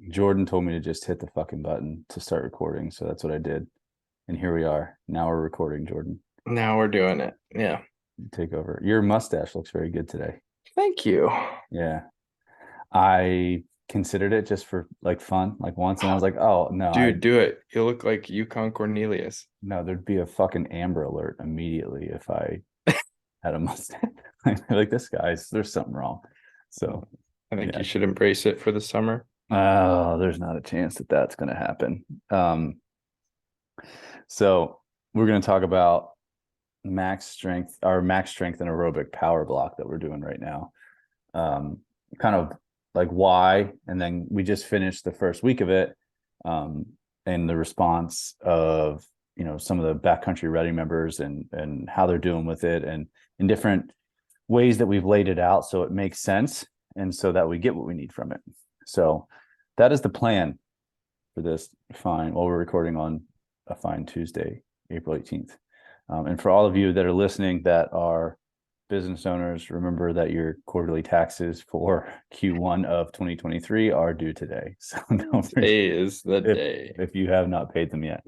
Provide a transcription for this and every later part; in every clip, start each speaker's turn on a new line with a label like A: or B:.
A: Jordan told me to just hit the fucking button to start recording, so that's what I did. And here we are. Now we're recording, Jordan.
B: Now we're doing it. Yeah.
A: Take over. Your mustache looks very good today.
B: Thank you.
A: Yeah. I considered it just for like fun, like once, and I was like, oh no,
B: Dude, do it. You look like Yukon Cornelius.
A: there'd be a fucking Amber Alert immediately if I had a mustache. Like this guy's there's something wrong. So
B: I think
A: yeah.
B: you should embrace it for the summer.
A: Oh, there's not a chance that that's going to happen. So we're going to talk about max strength and aerobic power block that we're doing right now. Kind of like why, and then we just finished the first week of it, and the response of some of the backcountry ready members and how they're doing with it, and in different ways that we've laid it out so it makes sense and so that we get what we need from it. So that is the plan for this fine while we're recording on a fine Tuesday, April 18th. And for all of you that are listening that are business owners, remember that your quarterly taxes for Q1 of 2023 are due today. So don't forget
B: Today is the day.
A: if you have not paid them yet.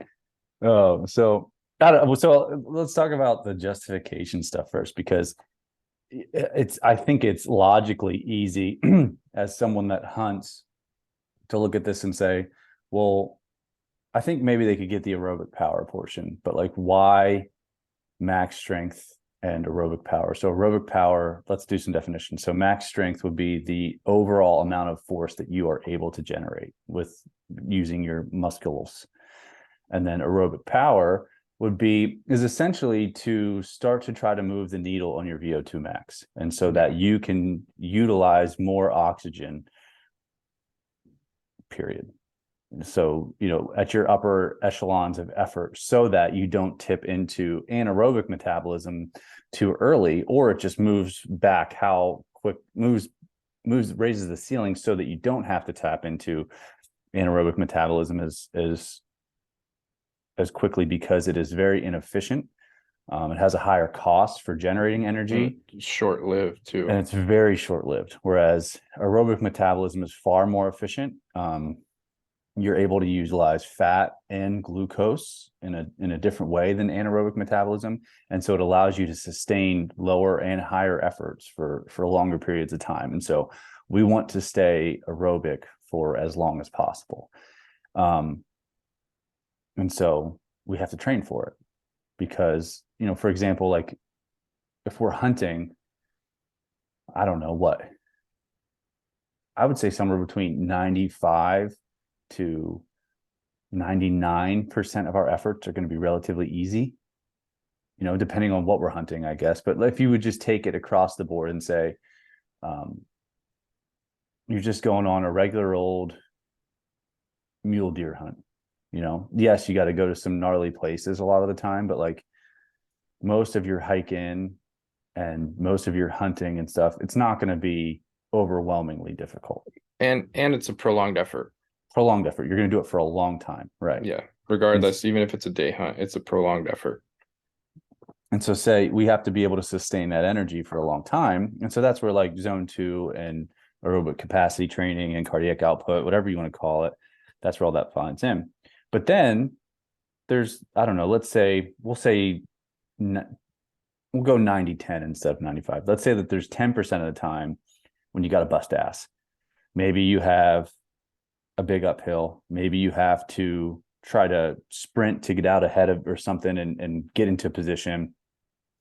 A: Oh, so let's talk about the justification stuff first, because I think it's logically easy as someone that hunts to look at this and say, well, I think maybe they could get the aerobic power portion, but like why max strength and aerobic power? So aerobic power, let's do some definitions. So max strength would be the overall amount of force that you are able to generate with using your muscles. And then aerobic power is essentially to start to try to move the needle on your VO2 max. And so that you can utilize more oxygen, period. So, at your upper echelons of effort, so that you don't tip into anaerobic metabolism too early, or it just moves back how quick raises the ceiling so that you don't have to tap into anaerobic metabolism as quickly, because it is very inefficient. It has a higher cost for generating energy.
B: Short-lived too.
A: And it's very short-lived. Whereas aerobic metabolism is far more efficient. You're able to utilize fat and glucose in a different way than anaerobic metabolism. And so it allows you to sustain lower and higher efforts for longer periods of time. And so we want to stay aerobic for as long as possible. And so we have to train for it because, for example, like if we're hunting, I don't know what, I would say somewhere between 95 to 99% of our efforts are going to be relatively easy, depending on what we're hunting, I guess. But if you would just take it across the board and say, you're just going on a regular old mule deer hunt, yes, you got to go to some gnarly places a lot of the time, but like most of your hiking and most of your hunting and stuff, it's not going to be overwhelmingly difficult.
B: And it's a prolonged effort.
A: You're going to do it for a long time, right?
B: Yeah. Regardless, even if it's a day hunt, it's a prolonged effort.
A: And so say we have to be able to sustain that energy for a long time. And so that's where like zone 2 and aerobic capacity training and cardiac output, whatever you want to call it, that's where all that finds in. But then there's, I don't know, we'll go 90-10 instead of 95. Let's say that there's 10% of the time when you got to bust ass. Maybe you have a big uphill. Maybe you have to try to sprint to get out ahead of or something and get into position.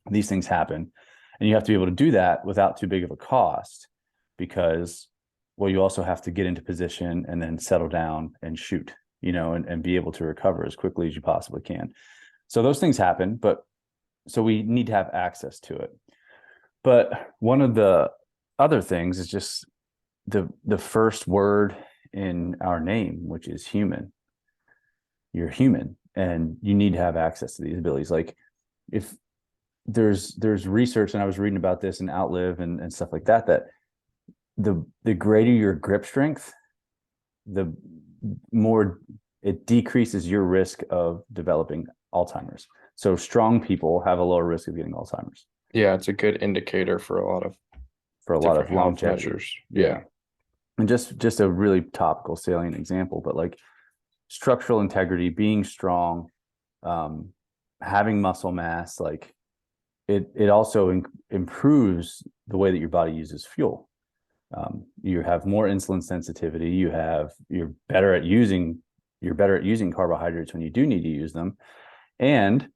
A: These things happen. And you have to be able to do that without too big of a cost because, well, you also have to get into position and then settle down and shoot, and be able to recover as quickly as you possibly can. So those things happen, but so we need to have access to it. But one of the other things is just the first word in our name, which is human. You're human and you need to have access to these abilities. Like if there's research, and I was reading about this in Outlive and stuff like that, that the greater your grip strength, the more it decreases your risk of developing Alzheimer's. So strong people have a lower risk of getting Alzheimer's.
B: Yeah, it's a good indicator for a lot of
A: longevity
B: measures. Yeah.
A: And just a really topical salient example, but like structural integrity, being strong, um, having muscle mass, like it also improves the way that your body uses fuel. You have more insulin sensitivity. You're better at using carbohydrates when you do need to use them, and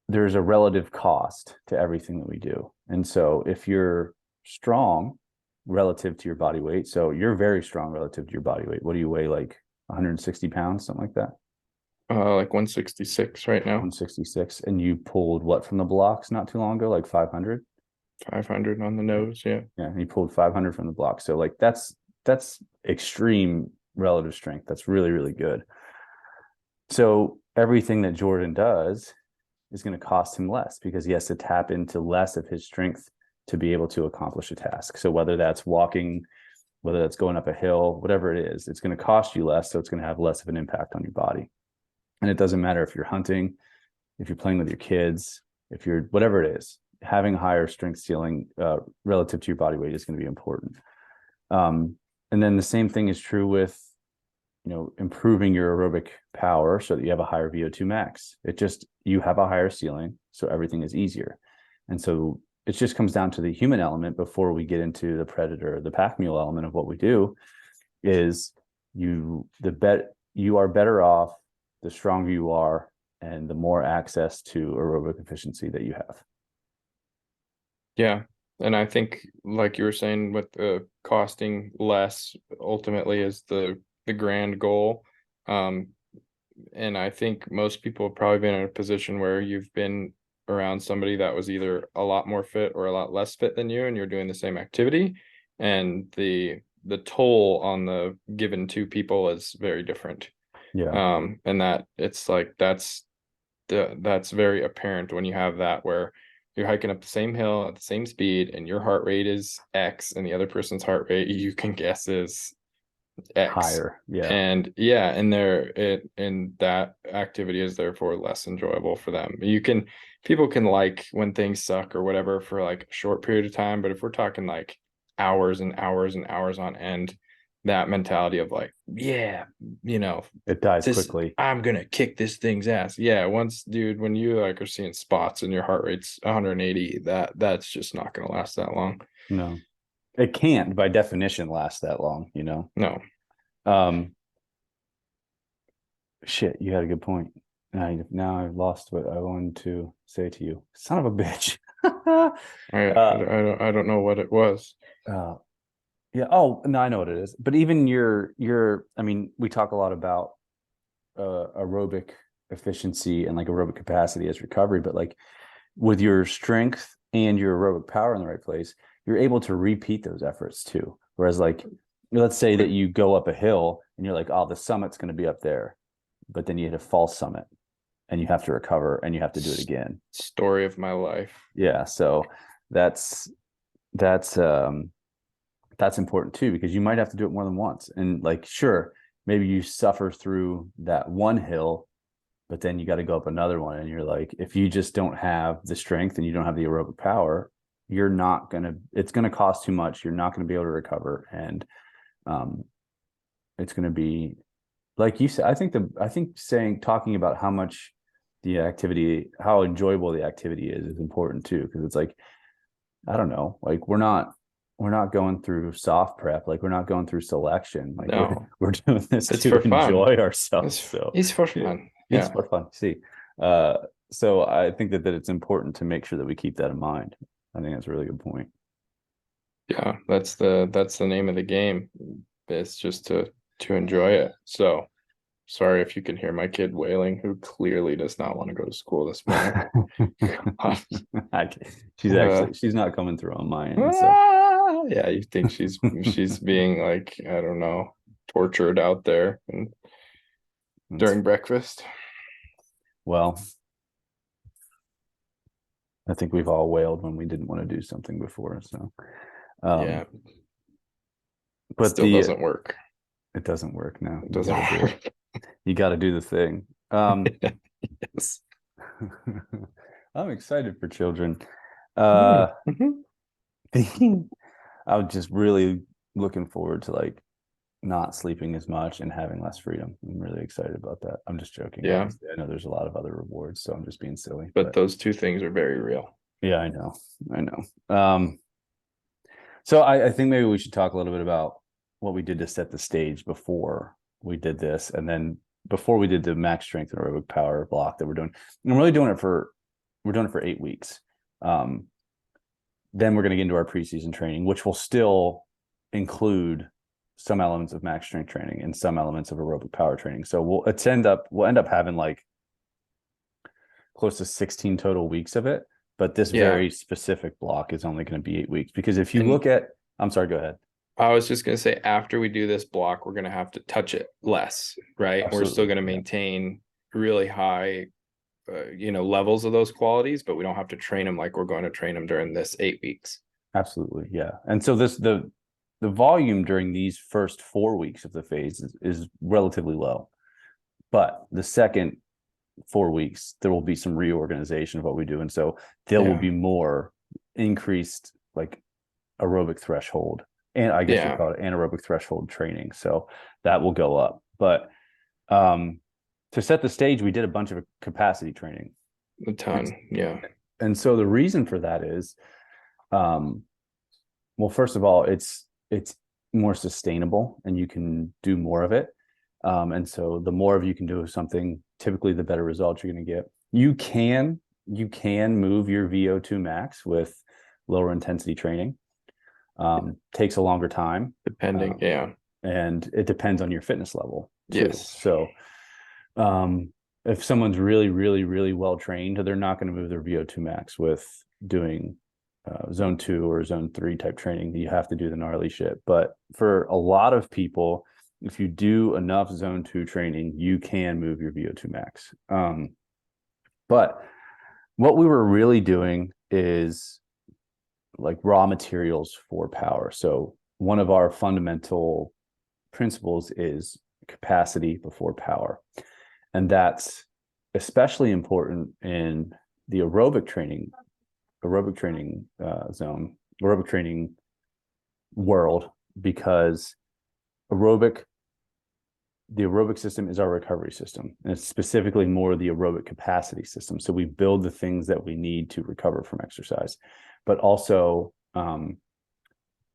A: there's a relative cost to everything that we do. And so if you're strong relative to your body weight, so you're very strong relative to your body weight. What do you weigh, like 160 pounds, something like that?
B: Like 166 right now.
A: 166. And you pulled what from the blocks not too long ago, like 500?
B: 500 on the nose. Yeah.
A: Yeah, he pulled 500 from the block. So like that's extreme relative strength. That's really, really good. So everything that Jordan does is going to cost him less because he has to tap into less of his strength to be able to accomplish a task. So whether that's walking, whether that's going up a hill, whatever it is, it's going to cost you less. So it's going to have less of an impact on your body. And it doesn't matter if you're hunting, if you're playing with your kids, if you're whatever it is, having a higher strength ceiling relative to your body weight is going to be important. And then the same thing is true with, improving your aerobic power so that you have a higher VO2 max. You have a higher ceiling, so everything is easier. And so it just comes down to the human element before we get into the predator, the Packmule element of what we do is you are better off the stronger you are and the more access to aerobic efficiency that you have.
B: Yeah. And I think, like you were saying, with the costing less ultimately is the grand goal. And I think most people have probably been in a position where you've been around somebody that was either a lot more fit or a lot less fit than you, and you're doing the same activity. And the toll on the given two people is very different.
A: Yeah.
B: And that it's like that's very apparent when you have that where you're hiking up the same hill at the same speed and your heart rate is X and the other person's heart rate you can guess is X.
A: Higher. Yeah.
B: And and that activity is therefore less enjoyable for them. People can like when things suck or whatever for like a short period of time, but if we're talking like hours and hours and hours on end, that mentality of like, yeah,
A: it dies quickly.
B: I'm gonna kick this thing's ass. Yeah, when you like are seeing spots and your heart rate's 180, that's just not gonna last that long.
A: No, it can't by definition last that long,
B: No.
A: Shit, you had a good point. Now I've lost what I wanted to say to you. Son of a bitch.
B: I don't know what it was.
A: Yeah. Oh, no, I know what it is. But even I mean, we talk a lot about aerobic efficiency and like aerobic capacity as recovery, but like with your strength and your aerobic power in the right place, you're able to repeat those efforts too. Whereas like, let's say that you go up a hill and you're like, oh, the summit's going to be up there, but then you hit a false summit and you have to recover and you have to do it again.
B: Story of my life.
A: Yeah. So that's important too, because you might have to do it more than once. And like, sure, maybe you suffer through that one hill, but then you got to go up another one. And you're like, if you just don't have the strength and you don't have the aerobic power, it's going to cost too much. You're not going to be able to recover. And it's going to be, like you said, talking about how enjoyable the activity is important too. Cause it's like, I don't know, like we're not going through soft prep. Like we're not going through selection. Like
B: no.
A: we're doing this
B: it's
A: to enjoy ourselves.
B: It's for fun.
A: Yeah. It's for fun. See, so I think that it's important to make sure that we keep that in mind. I think that's a really good point.
B: Yeah, that's the name of the game. It's just to enjoy it. So sorry if you can hear my kid wailing, who clearly does not want to go to school this morning.
A: She's not coming through on my end. So.
B: Yeah, you think she's being like, I don't know, tortured out there and during breakfast.
A: Well, I think we've all wailed when we didn't want to do something before. So
B: yeah.
A: But
B: still doesn't work.
A: It doesn't work now.
B: It doesn't work.
A: You got to do the thing.
B: Yes.
A: I'm excited for children.
B: Mm-hmm.
A: I would just really looking forward to like not sleeping as much and having less freedom. I'm really excited about that. I'm just joking.
B: Yeah,
A: Obviously, I know there's a lot of other rewards, so I'm just being silly.
B: but those two things are very real.
A: Yeah, I know. I know. So I think maybe we should talk a little bit about what we did to set the stage before we did this, and then before we did the max strength and aerobic power block that we're doing. And we're really doing it for 8 weeks. Then we're going to get into our preseason training, which will still include some elements of max strength training and some elements of aerobic power training. So we'll end up having like close to 16 total weeks of it. But this very specific block is only going to be 8 weeks, because if you look at, I'm sorry, go ahead.
B: I was just going to say, after we do this block, we're going to have to touch it less, right?
A: Absolutely,
B: we're still going to maintain really high, levels of those qualities, but we don't have to train them like we're going to train them during this 8 weeks.
A: Absolutely. Yeah. And so the volume during these first 4 weeks of the phase is relatively low, but the second 4 weeks, there will be some reorganization of what we do. And so there will be more increased like aerobic threshold, and I guess you call it anaerobic threshold training. So that will go up. But to set the stage, we did a bunch of capacity training.
B: A ton. Yeah.
A: And so the reason for that is, well, first of all, it's more sustainable and you can do more of it. And so the more of you can do something, typically the better results you're going to get. You can move your VO2 max with lower intensity training. Takes a longer time.
B: Depending.
A: And it depends on your fitness level too.
B: Yes.
A: So if someone's really, really, really well trained, they're not going to move their VO2 max with doing zone 2 or zone 3 type training. You have to do the gnarly shit. But for a lot of people, if you do enough zone 2 training, you can move your VO2 max. But what we were really doing is like raw materials for power. So one of our fundamental principles is capacity before power. And that's especially important in the aerobic training world, because the aerobic system is our recovery system, and it's specifically more the aerobic capacity system. So we build the things that we need to recover from exercise, but also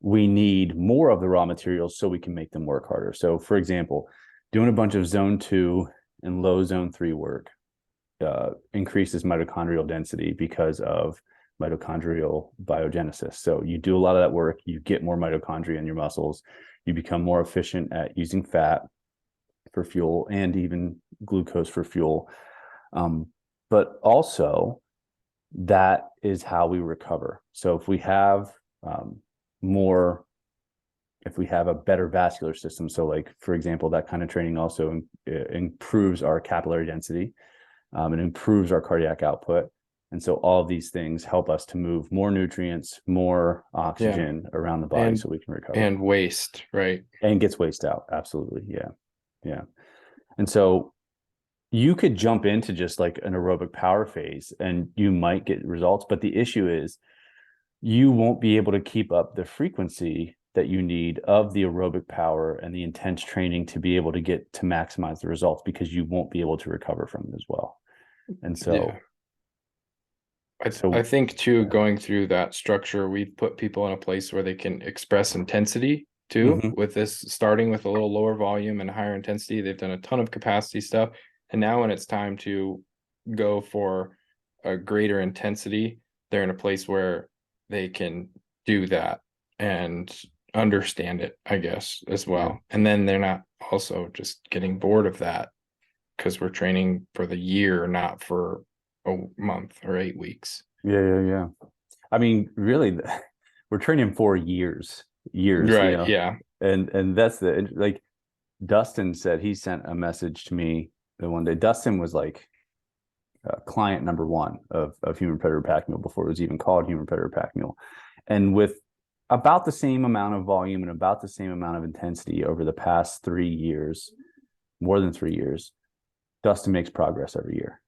A: we need more of the raw materials so we can make them work harder. So for example, doing a bunch of zone 2 and low zone 3 work increases mitochondrial density because of mitochondrial biogenesis. So you do a lot of that work, you get more mitochondria in your muscles, you become more efficient at using fat for fuel and even glucose for fuel. But also that is how we recover. So if we have if we have a better vascular system, so like, for example, that kind of training also improves our capillary density, it improves our cardiac output. And so all of these things help us to move more nutrients, more oxygen around the body, so we can recover.
B: And waste, right?
A: And gets waste out. Absolutely. Yeah. And so you could jump into just like an aerobic power phase and you might get results, but the issue is you won't be able to keep up the frequency that you need of the aerobic power and the intense training to be able to get to maximize the results, because you won't be able to recover from it as well. And so
B: I think too, going through that structure, we've put people in a place where they can express intensity too, with this starting with a little lower volume and higher intensity. They've done a ton of capacity stuff. And now when it's time to go for a greater intensity, they're in a place where they can do that and understand it, I guess, as well. And then they're not also just getting bored of that, because we're training for the year, not for a month or 8 weeks.
A: Yeah. I mean, really, we're training for years,
B: right? Yeah.
A: And that's like Dustin said, he sent a message to me the one day. Dustin was like client number 1 of Human Predator Packmule before it was even called Human Predator Packmule. And with about the same amount of volume and about the same amount of intensity over the past 3 years, more than 3 years, Dustin makes progress every year.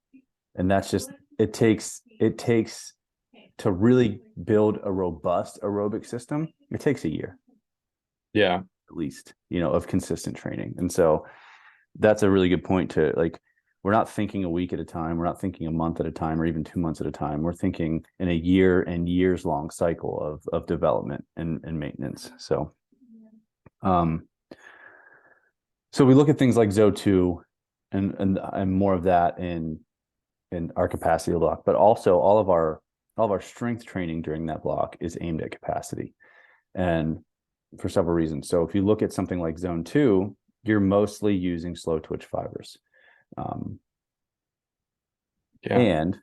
A: And that's just, it takes to really build a robust aerobic system, it takes a year.
B: Yeah.
A: at least, of consistent training. And so that's a really good point to like, we're not thinking a week at a time. We're not thinking a month at a time or even 2 months at a time. We're thinking in a year and years long cycle of development and maintenance. Um, so we look at things like ZO2 and more of that in our capacity block, but also all of our strength training during that block is aimed at capacity. And for several reasons. So if you look at something like zone 2, you're mostly using slow twitch fibers. And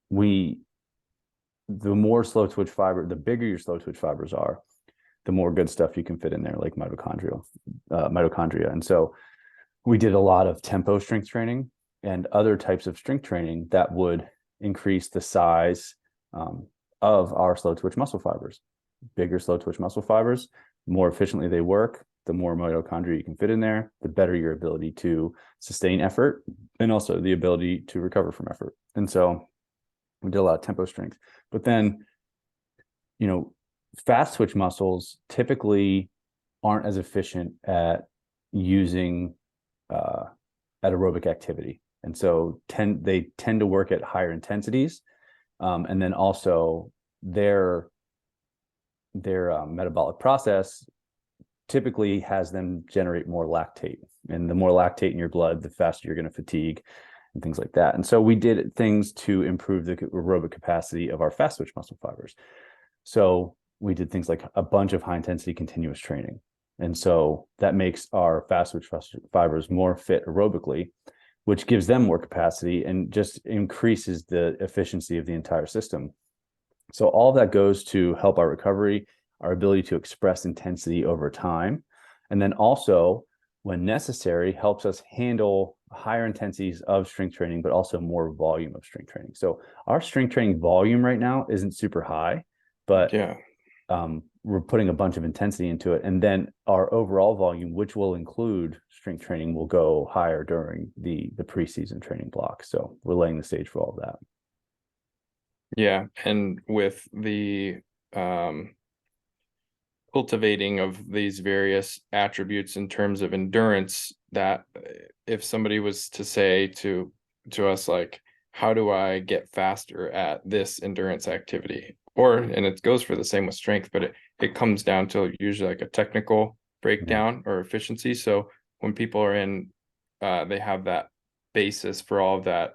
A: the more slow twitch fiber, the bigger your slow twitch fibers are, the more good stuff you can fit in there, like mitochondria. And so we did a lot of tempo strength training and other types of strength training that would increase the size of our slow twitch muscle fibers. Bigger slow twitch muscle fibers, more efficiently they work, the more mitochondria you can fit in there, the better your ability to sustain effort and also the ability to recover from effort. And so we did a lot of tempo strength. But then, fast twitch muscles typically aren't as efficient at using at aerobic activity. And so they tend to work at higher intensities. And then also their metabolic process typically has them generate more lactate, and the more lactate in your blood, the faster you're going to fatigue and things like that. And so we did things to improve the aerobic capacity of our fast twitch muscle fibers. So we did things like a bunch of high intensity continuous training. And so that makes our fast twitch fibers more fit aerobically, which gives them more capacity and just increases the efficiency of the entire system. So all that goes to help our recovery, our ability to express intensity over time. And then also, when necessary, helps us handle higher intensities of strength training, but also more volume of strength training. So our strength training volume right now isn't super high, but we're putting a bunch of intensity into it. And then our overall volume, which will include strength training, will go higher during the preseason training block. So we're laying the stage for all of that.
B: Yeah. And with the cultivating of these various attributes in terms of endurance, that if somebody was to say to us, like, how do I get faster at this endurance activity? And it goes for the same with strength, but it comes down to usually like a technical breakdown or efficiency. So when people are in, they have that basis for all of that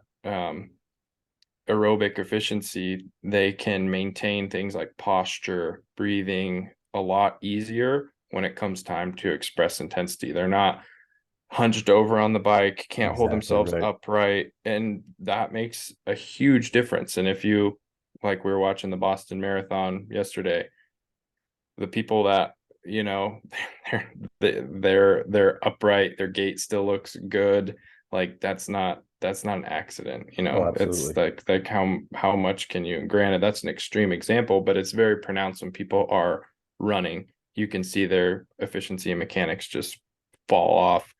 B: aerobic efficiency, they can maintain things like posture, breathing a lot easier when it comes time to express intensity. They're not hunched over on the bike, can't hold themselves upright, and that makes a huge difference. And if you, like, we were watching the Boston Marathon yesterday, the people that, they're upright, their gait still looks good, like that's not an accident. It's like how much can you, granted that's an extreme example, but it's very pronounced when people are running. You can see their efficiency and mechanics just fall off.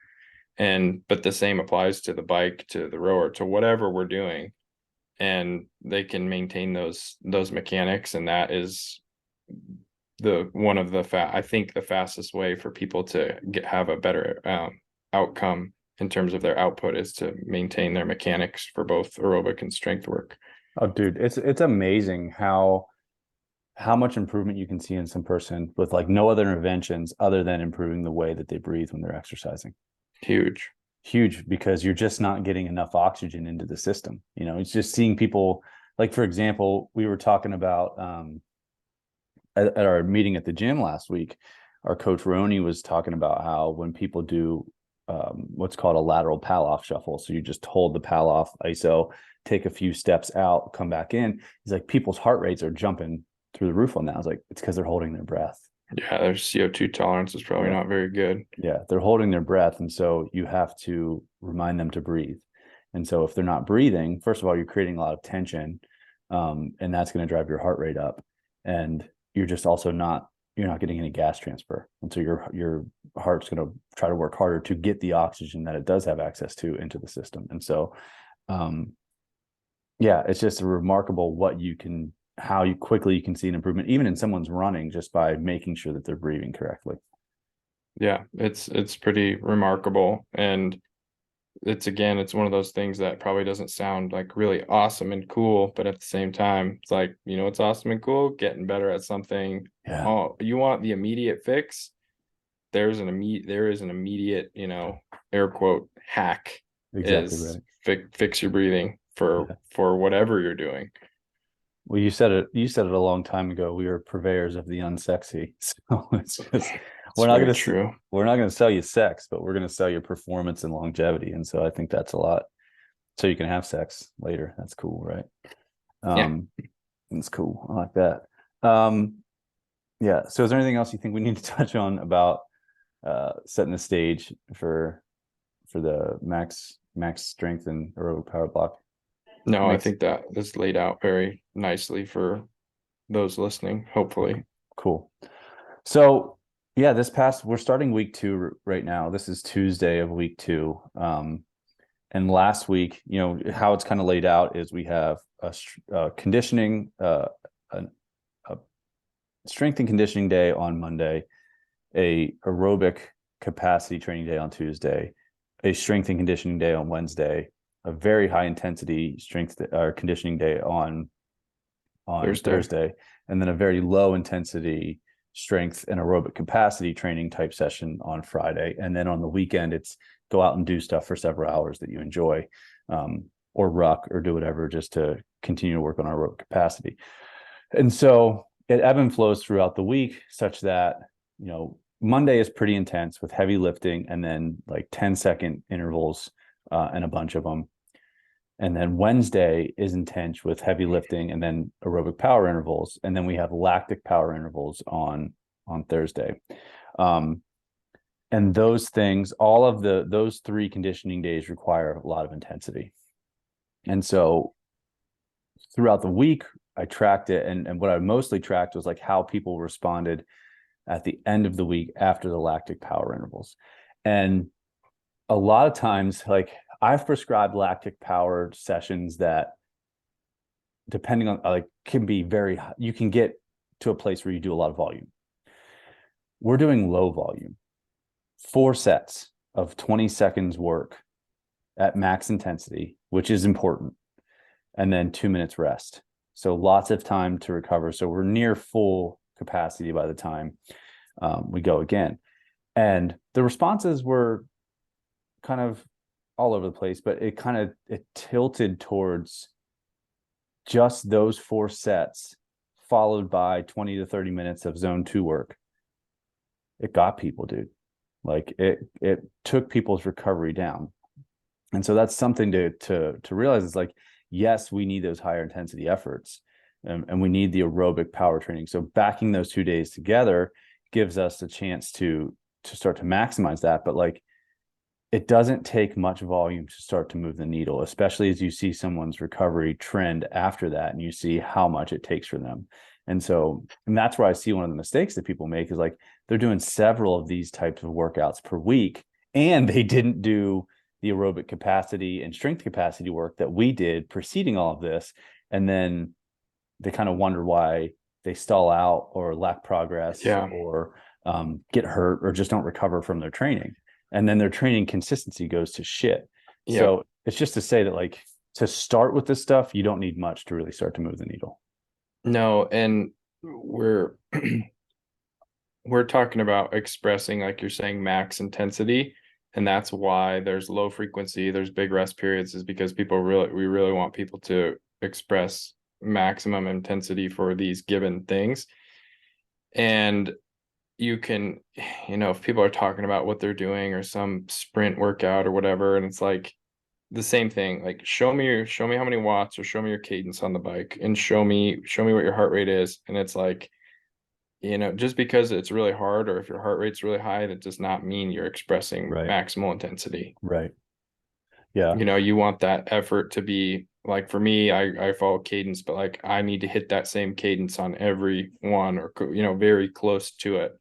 B: But the same applies to the bike, to the rower, to whatever we're doing, and they can maintain those mechanics. And that is I think the fastest way for people to have a better outcome in terms of their output is to maintain their mechanics for both aerobic and strength work.
A: Oh, dude, it's amazing how much improvement you can see in some person with like no other interventions other than improving the way that they breathe when they're exercising. Huge, because you're just not getting enough oxygen into the system. It's just seeing people, like, for example, we were talking about at our meeting at the gym last week, our coach Roney was talking about how when people do what's called a lateral pal-off shuffle, so you just hold the pal off ISO, take a few steps out, come back in. He's like, people's heart rates are jumping through the roof on that. I was like, it's because they're holding their breath.
B: Yeah, their CO2 tolerance is probably not very good.
A: Yeah, they're holding their breath, and so you have to remind them to breathe. And so if they're not breathing, first of all, you're creating a lot of tension, and that's going to drive your heart rate up. And you're just also you're not getting any gas transfer. And so your heart's going to try to work harder to get the oxygen that it does have access to into the system. And so, it's just remarkable how quickly you can see an improvement, even in someone's running, just by making sure that they're breathing correctly.
B: Yeah, it's pretty remarkable. And it's again, it's one of those things that probably doesn't sound like really awesome and cool, but at the same time, it's like, it's awesome and cool, getting better at something.
A: Yeah,
B: Oh, you want the immediate fix? There is an immediate, air quote hack
A: exactly
B: is
A: right.
B: fix your breathing
A: Yeah.
B: for whatever you're doing.
A: Well, you said it a long time ago. We are purveyors of the unsexy. So it's just
B: It's very true.
A: we're not gonna sell you sex, but we're gonna sell you performance and longevity. And so I think that's a lot. So you can have sex later. That's cool, right?
B: Yeah.
A: Um, it's cool. I like that. Um, yeah. So is there anything else you think we need to touch on about setting the stage for the max strength and aerobic power block?
B: No, I
A: Makes
B: think that is laid out very nicely for those listening,
A: okay,
B: hopefully.
A: cool. So yeah, we're starting week two right now. This is Tuesday of week two. And last week, how it's kind of laid out is we have a conditioning, a strength and conditioning day on Monday, a aerobic capacity training day on Tuesday, a strength and conditioning day on Wednesday, a very high intensity strength or conditioning day on
B: Thursday.
A: Thursday, and then a very low intensity strength and aerobic capacity training type session on Friday. And then on the weekend, it's go out and do stuff for several hours that you enjoy, or ruck or do whatever just to continue to work on our aerobic capacity. And so it ebb and flows throughout the week such that, Monday is pretty intense with heavy lifting and then like 10-second intervals and a bunch of them. And then Wednesday is intense with heavy lifting and then aerobic power intervals. And then we have lactic power intervals on Thursday. Um, and those things, all of those three conditioning days require a lot of intensity. And so throughout the week, I tracked it. And what I mostly tracked was like how people responded at the end of the week after the lactic power intervals. And a lot of times, like I've prescribed lactic power sessions that, depending on like, can be very, you can get to a place where you do a lot of volume. We're doing low volume, 4 sets of 20 seconds work at max intensity, which is important, and then 2 minutes rest. So lots of time to recover. So we're near full capacity by the time we go again. And the responses were kind of all over the place, but it tilted towards just those 4 sets followed by 20 to 30 minutes of zone 2 work. It got people, dude. Like it took people's recovery down. And so that's something to realize is like, yes, we need those higher intensity efforts, and we need the aerobic power training. So backing those 2 days together gives us a chance to start to maximize that. But like, it doesn't take much volume to start to move the needle, especially as you see someone's recovery trend after that and you see how much it takes for them. And that's where I see one of the mistakes that people make is like they're doing several of these types of workouts per week and they didn't do the aerobic capacity and strength capacity work that we did preceding all of this. And then they kind of wonder why they stall out or lack progress
B: Yeah.
A: or get hurt or just don't recover from their training. And then their training consistency goes to shit.
B: Yep.
A: So it's just to say that like to start with this stuff, you don't need much to really start to move the needle.
B: No, and we're talking about expressing, like you're saying, max intensity. And that's why there's low frequency, there's big rest periods, is because we really want people to express maximum intensity for these given things. And you can, if people are talking about what they're doing or some sprint workout or whatever, and it's like the same thing, like show me how many watts or show me your cadence on the bike and show me what your heart rate is. And it's like, just because it's really hard or if your heart rate's really high, that does not mean you're expressing
A: Right.
B: maximal intensity.
A: Right. Yeah.
B: You want that effort to be like, for me, I follow cadence, but like I need to hit that same cadence on every one or, very close to it.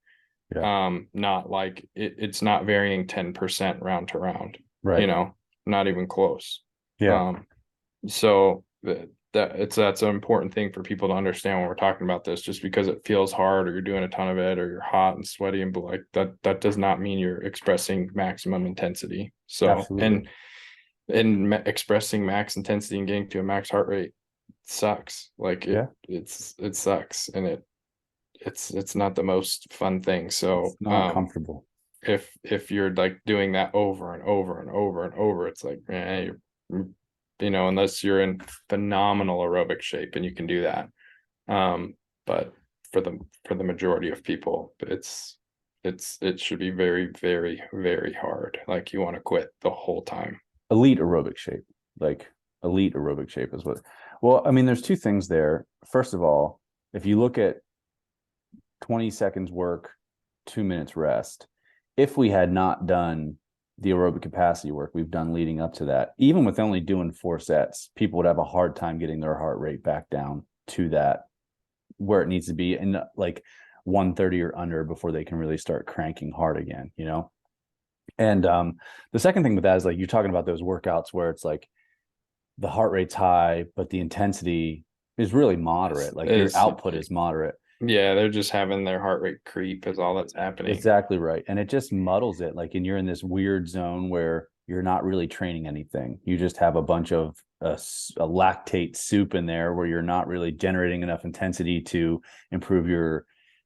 A: Yeah.
B: Not like it's not varying 10% round to round,
A: Right.
B: not even close.
A: Yeah.
B: So that's an important thing for people to understand when we're talking about this. Just because it feels hard, or you're doing a ton of it, or you're hot and sweaty, and but like that does not mean you're expressing maximum intensity. So,
A: Absolutely.
B: and expressing max intensity and getting to a max heart rate sucks. Like
A: Yeah.
B: it sucks, and it's not the most fun thing. So
A: It's not comfortable.
B: if you're like doing that over and over and over and over, it's like, unless you're in phenomenal aerobic shape and you can do that. But for the majority of people, it should be very, very, very hard. Like you want to quit the whole time.
A: Elite aerobic shape, like elite aerobic shape is what. Well, I mean, there's two things there. First of all, if you look at 20 seconds work, 2 minutes rest, if we had not done the aerobic capacity work we've done leading up to that, even with only doing 4 sets, people would have a hard time getting their heart rate back down to that where it needs to be in like 130 or under before they can really start cranking hard again, you know? And the second thing with that is like you're talking about those workouts where it's like the heart rate's high, but the intensity is really moderate. Like your output is moderate.
B: Yeah, they're just having their heart rate creep is all that's happening.
A: Exactly right. And it just muddles it. Like, and you're in this weird zone where you're not really training anything. You just have a bunch of a lactate soup in there where you're not really generating enough intensity to improve your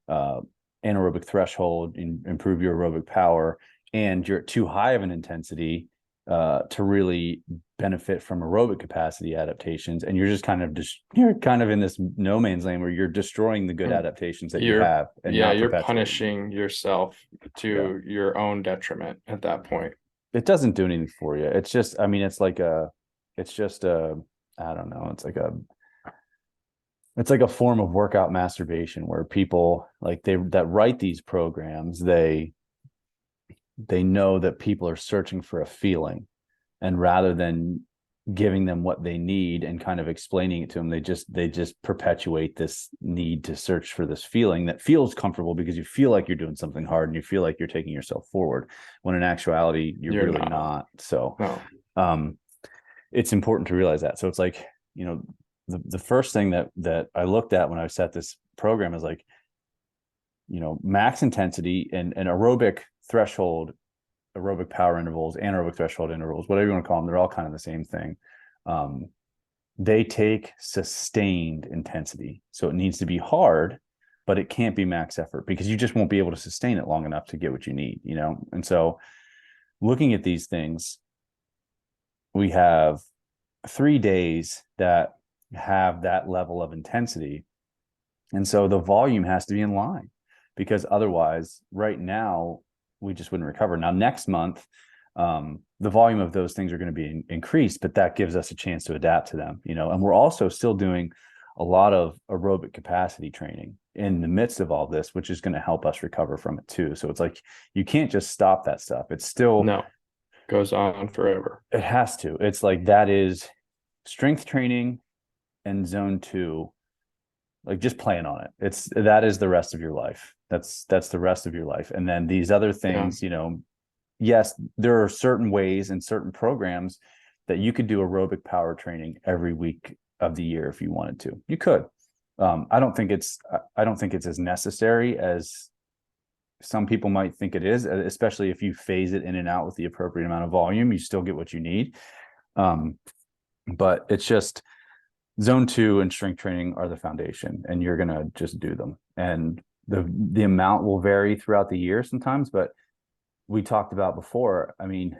A: anaerobic threshold and improve your aerobic power. And you're at too high of an intensity to really benefit from aerobic capacity adaptations, and you're just kind of you're kind of in this no man's land where you're destroying the good adaptations that you have, and
B: you're punishing yourself to your own detriment at that point.
A: It doesn't do anything for you. It's just, I mean, it's just I don't know, it's like a form of workout masturbation where people like that write these programs, they know that people are searching for a feeling, and rather than giving them what they need and kind of explaining it to them, they just perpetuate this need to search for this feeling that feels comfortable because you feel like you're doing something hard and you feel like you're taking yourself forward, when in actuality you're really not. So it's important to realize that. So it's like, you know, the first thing that I looked at when I set this program is like, you know, max intensity and aerobic threshold, aerobic power intervals, anaerobic threshold intervals, whatever you want to call them, they're all kind of the same thing. They take sustained intensity. So it needs to be hard, but it can't be max effort because you just won't be able to sustain it long enough to get what you need, you know? And so looking at these things, we have 3 days that have that level of intensity. And so the volume has to be in line, because otherwise right now we just wouldn't recover. Now next month, the volume of those things are going to be increased, but that gives us a chance to adapt to them, you know. And we're also still doing a lot of aerobic capacity training in the midst of all this, which is going to help us recover from it too. So it's like, you can't just stop that stuff. It's still
B: goes on forever.
A: It has to. It's like, that is strength training and zone 2. Like, just plan on it. That is the rest of your life. That's the rest of your life. And then these other things, you know, yes, there are certain ways and certain programs that you could do aerobic power training every week of the year if you wanted to. You could. I don't think it's as necessary as some people might think it is, especially if you phase it in and out with the appropriate amount of volume. You still get what you need. But it's just, zone 2 and strength training are the foundation, and you're going to just do them. And the amount will vary throughout the year sometimes, but we talked about before, I mean,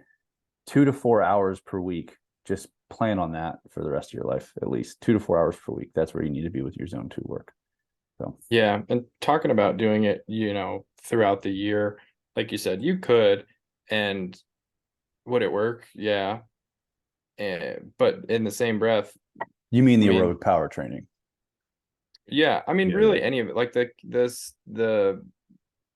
A: 2 to 4 hours per week, just plan on that for the rest of your life, at least 2 to 4 hours per week. That's where you need to be with your zone 2 work. So,
B: yeah. And talking about doing it, you know, throughout the year, like you said, you could, and would it work? Yeah. But in the same breath,
A: you mean the aerobic power training?
B: Yeah, I mean, really, any of it, like the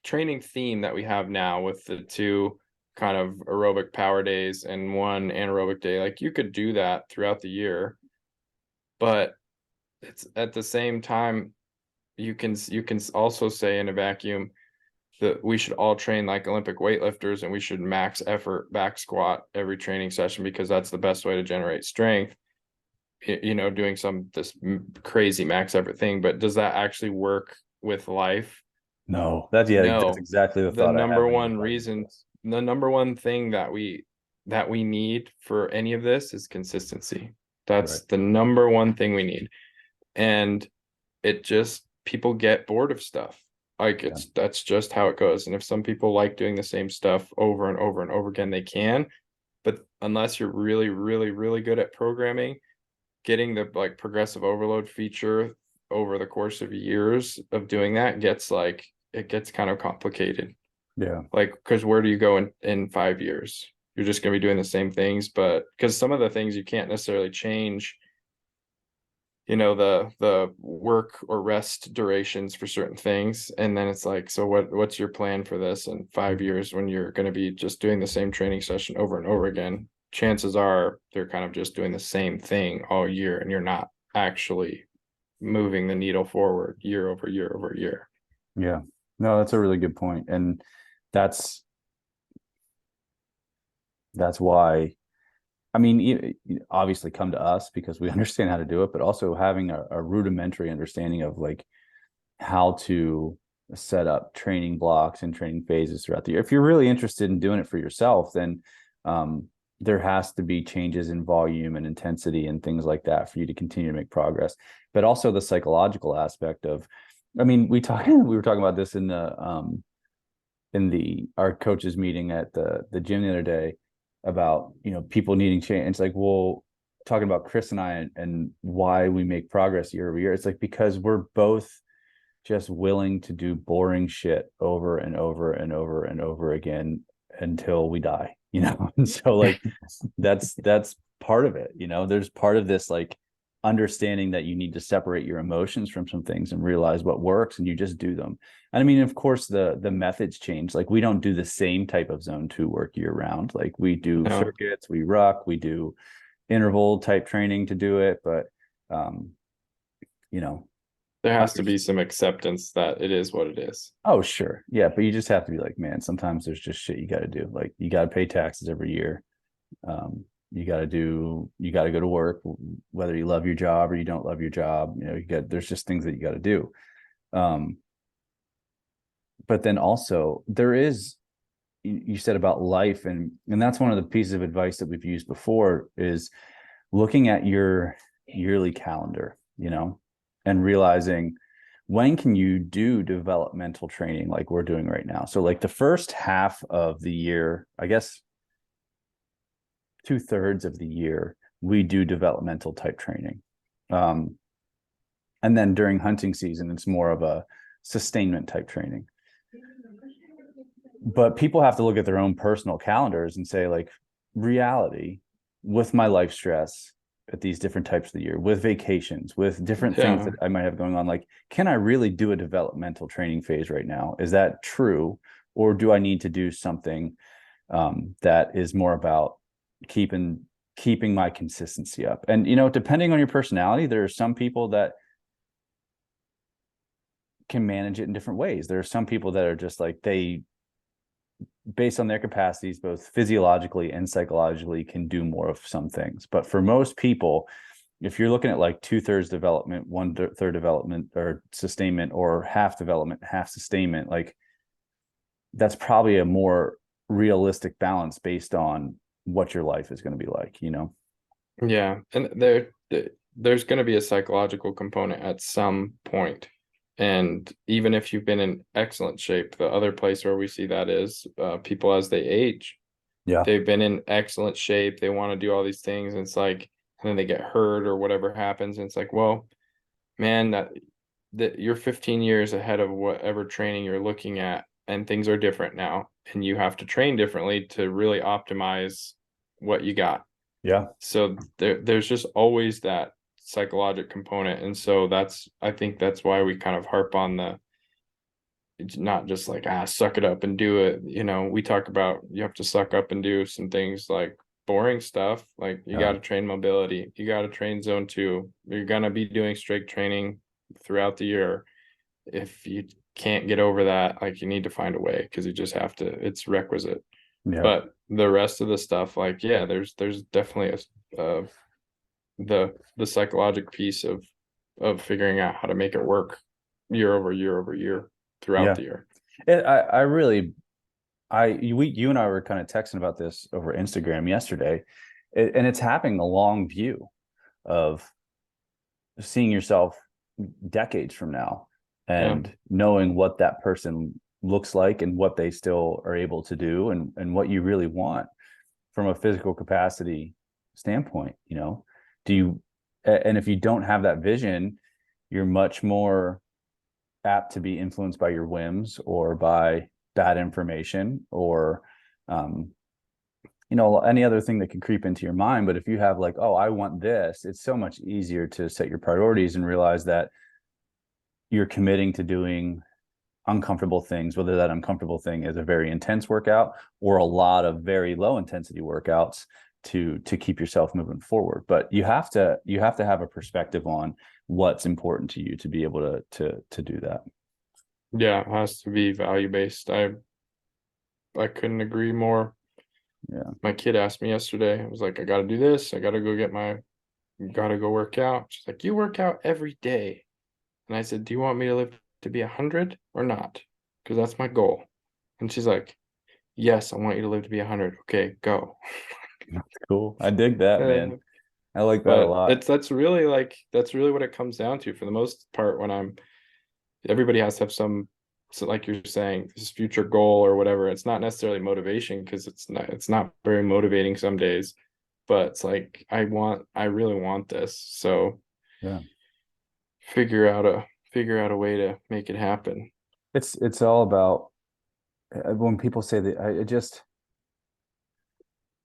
B: training theme that we have now with the 2 kind of aerobic power days and 1 anaerobic day, like you could do that throughout the year, but it's at the same time, you can also say in a vacuum that we should all train like Olympic weightlifters, and we should max effort back squat every training session because that's the best way to generate strength. doing this crazy max effort thing, but does that actually work with life?
A: No, that's
B: No.
A: exactly the
B: The
A: thought I had
B: number
A: when you were
B: one
A: talking
B: reason,
A: about this.
B: the number one thing that we need for any of this is consistency.
A: Right.
B: That's the number one thing we need. And it just, people get bored of stuff. Like
A: Yeah.
B: that's just how it goes. And if some people like doing the same stuff over and over and over again, they can. But unless you're really, really, really good at programming, getting the like progressive overload feature over the course of years of doing that it gets kind of complicated.
A: Yeah.
B: Like, because where do you go in 5 years? You're just going to be doing the same things, but because some of the things you can't necessarily change, the work or rest durations for certain things. And then it's like, so what's your plan for this in 5 years when you're going to be just doing the same training session over and over again? Chances are they're kind of just doing the same thing all year, and you're not actually moving the needle forward year over year over year.
A: Yeah. No, that's a really good point. And that's why, I mean, obviously come to us because we understand how to do it, but also having a rudimentary understanding of like how to set up training blocks and training phases throughout the year. If you're really interested in doing it for yourself, then there has to be changes in volume and intensity and things like that for you to continue to make progress. But also the psychological aspect of, I mean, we were talking about this in the our coaches meeting at the gym the other day about people needing change. It's like, well, talking about Chris and I and why we make progress year over year. It's like because we're both just willing to do boring shit over and over and over and over again until we die, And so like that's part of it, There's part of this like understanding that you need to separate your emotions from some things and realize what works and you just do them. And I mean, of course, the methods change. Like we don't do the same type of zone 2 work year round. Like we do
B: No,
A: circuits, we ruck, we do interval type training to do it, but um, you know,
B: there has to
A: under-
B: be some acceptance that it is what it is.
A: oh sure. Yeah, but you just have to be like, man, sometimes there's just shit you got to do. Like you got to pay taxes every year. You got to go to work, whether you love your job or you don't love your job. There's just things that you got to do. Um, but then also there is, you said about life, and that's one of the pieces of advice that we've used before is looking at your yearly calendar, and realizing when can you do developmental training like we're doing right now. So like the first half of the year, I guess 2/3 of the year, we do developmental type training. And then during hunting season, it's more of a sustainment type training. But people have to look at their own personal calendars and say, like, reality with my life stress at these different types of the year, with vacations, with different things
B: Yeah.
A: that I might have going on, like, can I really do a developmental training phase right now? Is that true? Or do I need to do something that is more about keeping my consistency up? And depending on your personality, there are some people that can manage it in different ways. There are some people that are just like, they, based on their capacities, both physiologically and psychologically, can do more of some things. But for most people, if you're looking at like 2/3 development, 1/3 development or sustainment, or half development, half sustainment, like that's probably a more realistic balance based on what your life is going to be like.
B: Yeah. And there's going to be a psychological component at some point. And even if you've been in excellent shape, the other place where we see that is people as they age.
A: Yeah.
B: They've been in excellent shape. They want to do all these things. And it's like, and then they get hurt or whatever happens. And it's like, well, man, that you're 15 years ahead of whatever training you're looking at, and things are different now. And you have to train differently to really optimize what you got.
A: Yeah.
B: So there's just always that psychological component. And so I think that's why we kind of harp on it's not just like, suck it up and do it. We talk about you have to suck up and do some things like boring stuff. Like you got to train mobility, you got to train zone 2. You're going to be doing strength training throughout the year. If you can't get over that, like you need to find a way, because you just have to, it's requisite.
A: Yeah.
B: But the rest of the stuff, like, yeah, there's definitely a the psychological piece of figuring out how to make it work year over year over year throughout
A: Yeah.
B: the year.
A: I really, you and I were kind of texting about this over Instagram yesterday, and it's having a long view of seeing yourself decades from now
B: Yeah.
A: and knowing what that person looks like and what they still are able to do and what you really want from a physical capacity standpoint. Do you, and if you don't have that vision, you're much more apt to be influenced by your whims or by bad information or any other thing that could creep into your mind. But if you have like, oh, I want this, it's so much easier to set your priorities and realize that you're committing to doing uncomfortable things, whether that uncomfortable thing is a very intense workout or a lot of very low intensity workouts to keep yourself moving forward. But you have to have a perspective on what's important to you to be able to do that.
B: Yeah, it has to be value based. I couldn't agree more.
A: Yeah.
B: My kid asked me yesterday, I was like, I gotta do this, I gotta go work out. She's like, you work out every day. And I said, do you want me to live to be 100 or not? Because that's my goal. And she's like, yes, I want you to live to be 100. Okay, go.
A: Cool. I dig that, man. I like that a
B: But
A: lot.
B: that's really what it comes down to for the most part. When everybody has to have some, so like you're saying, this future goal or whatever. It's not necessarily motivation, because it's not very motivating some days, but it's like I really want this, so
A: Yeah.
B: figure out a way to make it happen.
A: It's all about when people say that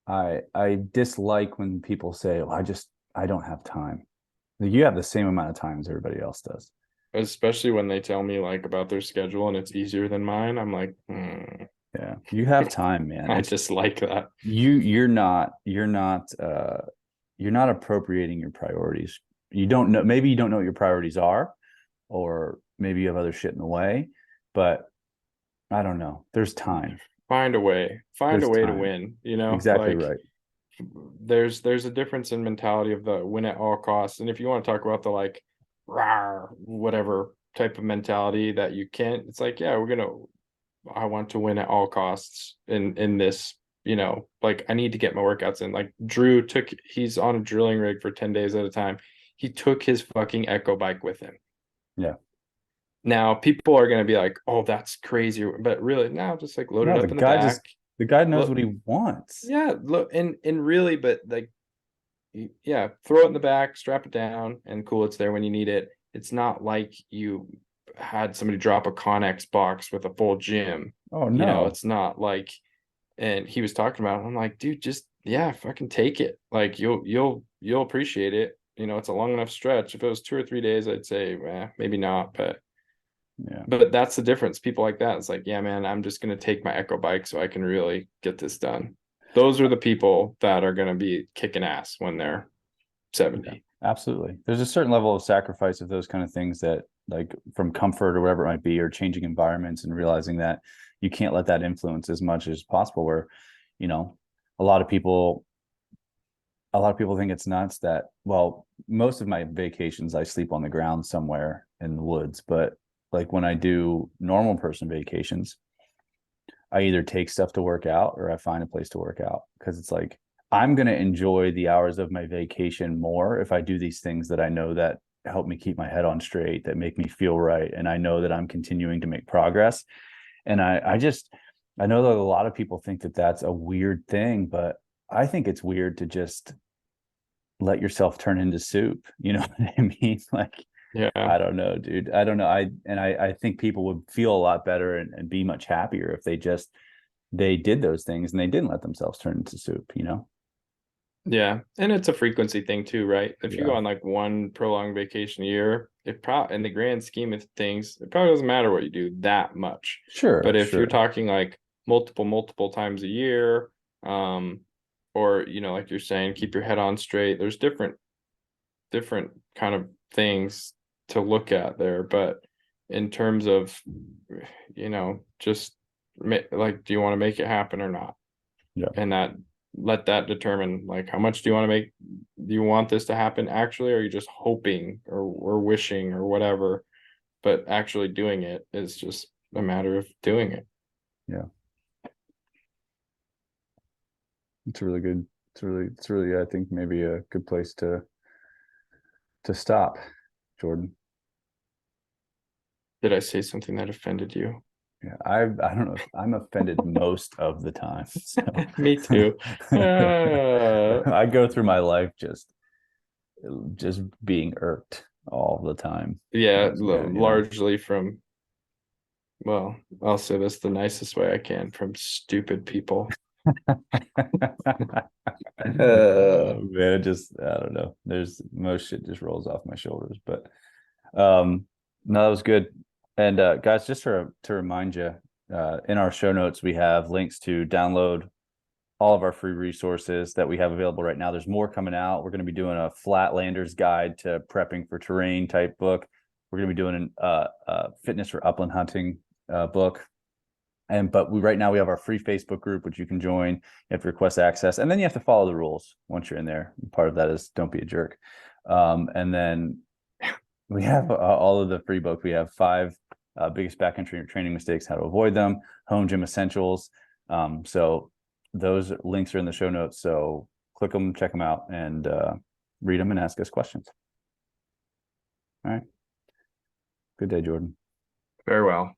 A: I dislike when people say, oh, I don't have time. You have the same amount of time as everybody else does.
B: Especially when they tell me like about their schedule and it's easier than mine. I'm like,
A: Yeah. You have time, man.
B: I
A: It's
B: just like that.
A: you're not appropriating your priorities. You don't know, maybe you don't know what your priorities are, or maybe you have other shit in the way, but I don't know. There's time.
B: Find a way
A: There's
B: to
A: time.
B: win,
A: Exactly
B: like
A: right.
B: there's a difference in mentality of the win at all costs. And if you want to talk about the like rawr, whatever type of mentality that you can't, it's like, yeah, I want to win at all costs in this, like I need to get my workouts in. Like he's on a drilling rig for 10 days at a time. He took his fucking Echo bike with him.
A: Yeah.
B: Now people are going to be like, oh, that's crazy, but really now just like load it
A: No,
B: up in the back.
A: the guy knows
B: Look,
A: what he wants.
B: yeah, look, and really, but like, yeah, throw it in the back, strap it down, and cool, it's there when you need it. It's not like you had somebody drop a Connex box with a full gym.
A: Oh no.
B: It's not like, and he was talking about it. I'm like, dude, just yeah, fucking take it. Like you'll appreciate it. It's a long enough stretch. If it was 2 or 3 days, I'd say, maybe not,
A: Yeah.
B: but that's the difference. People like that, it's like, yeah, man, I'm just gonna take my Echo bike so I can really get this done. Those are the people that are gonna be kicking ass when they're 70.
A: Yeah, absolutely. There's a certain level of sacrifice of those kind of things that, like, from comfort or whatever it might be, or changing environments and realizing that you can't let that influence as much as possible. Where, you know, a lot of people, think it's nuts that, well, most of my vacations I sleep on the ground somewhere in the woods, but like when I do normal person vacations, I either take stuff to work out or I find a place to work out, because it's like I'm going to enjoy the hours of my vacation more if I do these things that I know that help me keep my head on straight, that make me feel right, and I know that I'm continuing to make progress. And I know that a lot of people think that that's a weird thing, but I think it's weird to just let yourself turn into soup. You know what I mean? Like,
B: Yeah.
A: I don't know, dude. I don't know. I think people would feel a lot better and be much happier if they did those things and they didn't let themselves turn into soup, you know?
B: Yeah. And it's a frequency thing too, right? If you
A: Yeah.
B: go on like one prolonged vacation a year, it probably, in the grand scheme of things, it probably doesn't matter what you do that much.
A: Sure,
B: But if you're
A: sure.
B: talking like multiple times a year, um, or like you're saying, keep your head on straight, there's different kind of things to look at there. But in terms of, just like, do you want to make it happen or not?
A: Yeah.
B: And let that determine like how much do you want to make you want this to happen actually, or are you just hoping or wishing or whatever? But actually doing it is just a matter of doing it.
A: Yeah. It's really good. It's really, I think maybe a good place to stop, Jordan.
B: Did I say something that offended you?
A: Yeah, I don't know if I'm offended most of the time. So.
B: Me too.
A: I go through my life just being irked all the time.
B: Yeah,
A: Yeah,
B: largely from, well, I'll say this the nicest way I can, from stupid people.
A: Man, I don't know. There's most shit just rolls off my shoulders, but no, that was good. And guys, just to remind you, in our show notes we have links to download all of our free resources that we have available right now. There's more coming out. We're going to be doing a Flatlander's Guide to Prepping for Terrain type book. We're going to be doing a Fitness for Upland Hunting book. But right now we have our free Facebook group, which you can join. You have to request access, and then you have to follow the rules once you're in there. Part of that is don't be a jerk. And then we have all of the free book. We have 5 biggest backcountry training mistakes, how to avoid them, home gym essentials. So those links are in the show notes. So click them, check them out, and read them and ask us questions. All right. Good day, Jordan.
B: Farewell.